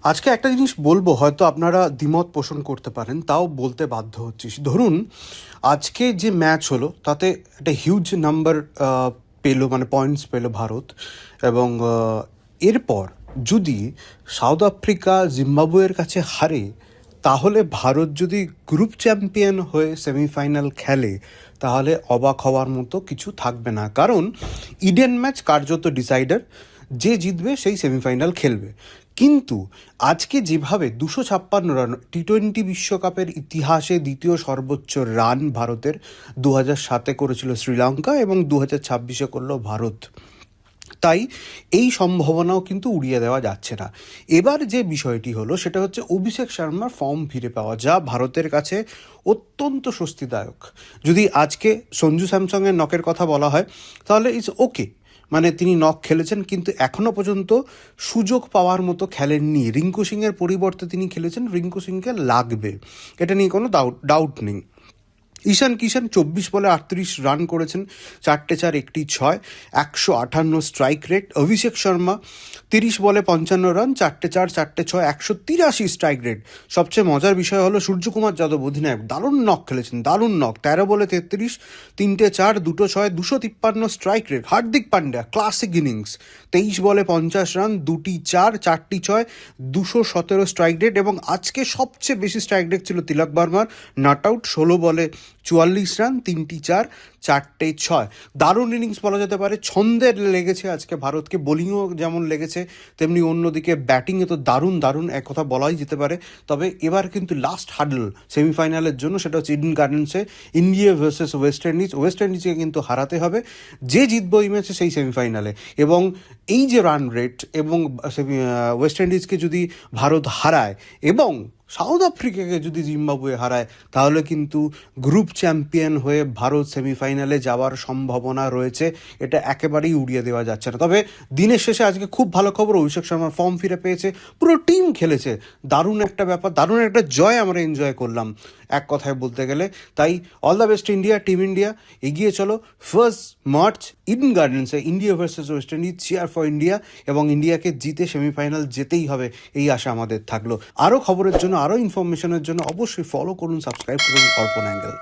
আজকে একটা জিনিস বলবো, হয়তো আপনারা দ্বিমত পোষণ করতে পারেন, তাও বলতে বাধ্য হচ্ছি। ধরুন আজকে যে ম্যাচ হলো তাতে একটা হিউজ নাম্বার পেলো, মানে পয়েন্টস পেলো ভারত। এবং এরপর যদি সাউথ আফ্রিকা জিম্বাবুয়ের কাছে হারে, তাহলে ভারত যদি গ্রুপ চ্যাম্পিয়ন হয়ে সেমিফাইনাল খেলে তাহলে অবাক হওয়ার মতো কিছু থাকবে না, কারণ ইডেন ম্যাচ কার্যত ডিসাইডার, যে জিতবে সেই সেমিফাইনাল খেলবে। কিন্তু আজকে যেভাবে 256 রান, টি-20 বিশ্বকাপের ইতিহাসে দ্বিতীয় সর্বোচ্চ রান ভারতের 2007-এ করেছিল শ্রীলঙ্কা এবং 2026-এ করলো ভারত, তাই এই সম্ভাবনাও কিন্তু উড়িয়ে দেওয়া যাচ্ছে না। এবার যে বিষয়টি হলো সেটা হচ্ছে অভিষেক শর্মার ফর্ম ফিরে পাওয়া, যা ভারতের কাছে অত্যন্ত স্বস্তিদায়ক। যদি আজকে সঞ্জু স্যামসংয়ের নকের কথা বলা হয় তাহলে ইটস ওকে, মানে তিনি নক খেলেছেন, কিন্তু এখনও পর্যন্ত সুযোগ পাওয়ার মতো খেলেননি। রিঙ্কু সিংয়ের পরিবর্তে তিনি খেলেছেন, রিঙ্কু সিংকে লাগবে, এটা নিয়ে কোনো ডাউট নেই। ঈশান কিষান 24 বলে 38 রান করেছেন, 4 4 1 6, 158 স্ট্রাইক রেট। অভিষেক শর্মা 30 বলে 55 রান, 4 4 4 6, 183 স্ট্রাইক রেট। সবচেয়ে মজার বিষয় হলো সূর্যকুমার যাদব অধিনায়ক দারুণ নক খেলেছেন, দারুণ নক, 13 বলে 33, 3 4, 2 6, 253 strike rate. Hardik Pandya classic innings, 23 বলে 50 রান, 2 4, 4 6, 217 স্ট্রাইক রেট। এবং আজকে সবচেয়ে বেশি স্ট্রাইক রেট ছিল তিলক বর্মার, নট আউট, 16 বলে 44 রান, 3 4, 4 6। দারুণ ইনিংস বলা যেতে পারে, ছন্দের লেগেছে আজকে ভারতকে, বোলিংও যেমন লেগেছে তেমনি অন্যদিকে ব্যাটিংয়ে তো দারুণ এক কথা বলাই যেতে পারে। তবে এবার কিন্তু লাস্ট হার্ডল সেমিফাইনালের জন্য, সেটা হচ্ছে ইডেন গার্ডেন্সে India versus West Indies. West ইন্ডিজকে কিন্তু হারাতে হবে, যে জিতবে ওই ম্যাচে সেই সেমিফাইনালে। এবং এই যে রান রেট, এবং ওয়েস্ট ইন্ডিজকে যদি ভারত হারায় এবং সাউথ আফ্রিকাকে যদি জিম্বাবুয়ে হারায়, তাহলে কিন্তু গ্রুপ চ্যাম্পিয়ন হয়ে ভারত সেমিফাইনালে যাওয়ার সম্ভাবনা রয়েছে, এটা একেবারেই উড়িয়ে দেওয়া যাচ্ছে না। তবে দিনের শেষে আজকে খুব ভালো খবর, অভিষেক শর্মার ফর্ম ফিরে পেয়েছে, পুরো টিম খেলেছে, দারুণ একটা ব্যাপার, দারুণ একটা জয় আমরা এনজয় করলাম এক কথায় বলতে গেলে। তাই all the best India, team India, এগিয়ে চলো। 1 মার্চ ইডেন গার্ডেন্সে India versus West Indies, cheer for India, এবং ইন্ডিয়াকে জিতে সেমিফাইনাল যেতেই হবে, এই আশা আমাদের থাকলো। আরও খবরের জন্য, আরও ইনফরমেশনের জন্য অবশ্যই ফলো করুন, সাবস্ক্রাইব করুন অর্পণ অ্যাঙ্গেল।